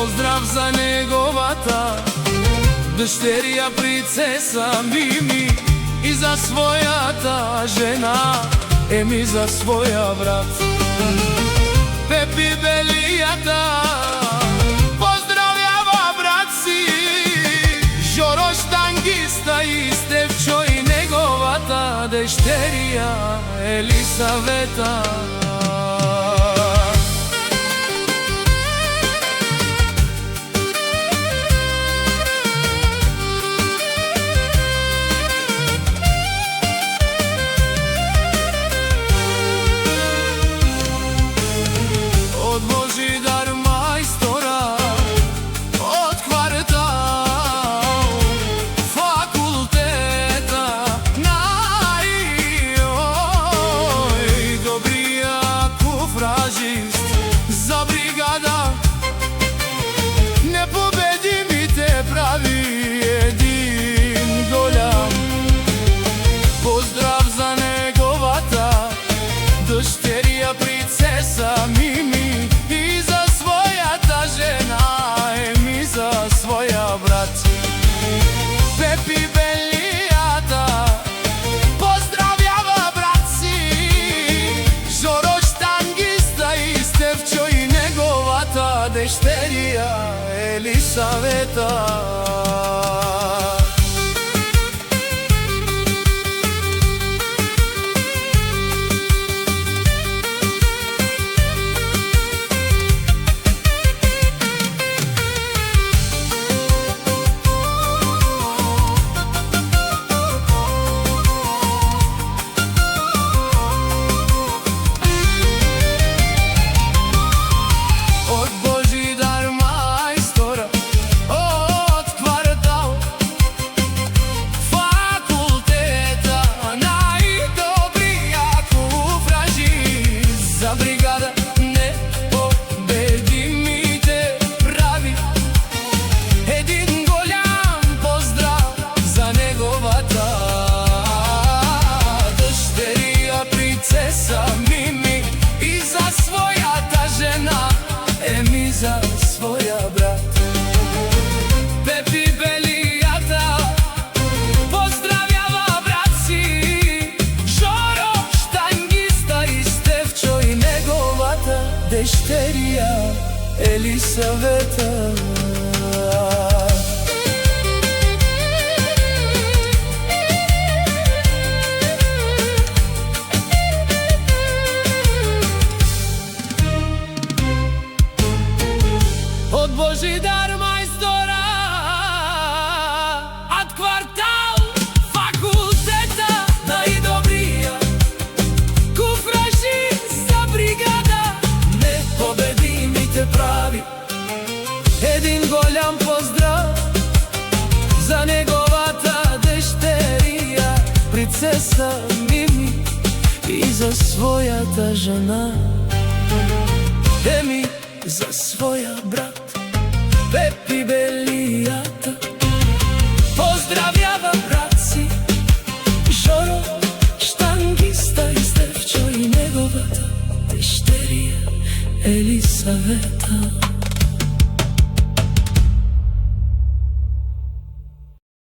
Поздрав за неговата дъщеря принцеса Мими и за своята жена, еми за своя брат Пепи Белијата. Поздравява брат си Жоро штангиста и Стефчо и неговата дъщеря Елисавета. За бригада непобедимите прави един голям. Поздрав за неговата дъщеря принцеса Мими и за своята жена, еми за своя брат Пепи Белијата. Поздравява брат си Жоро штангиста и Стефчо и неговата дъщеря Елисавета. Мими и за своята жена, еми за своя брат Пепи Белијата. Поздравява брат си Жоро штангиста и Стефчо и неговата дъщеря Елисавета. Од Божидар мајстора, од квартал факултета, најдобрија куфражи за бригада, непобедимите прави един голям поздрав за неговата дъщеря принцеса Мими и за своята жена, еми за своя брат Пепи Белијата. Поздравява брат си Жоро штангиста и Стефчо и неговата дъщеря Елисавета.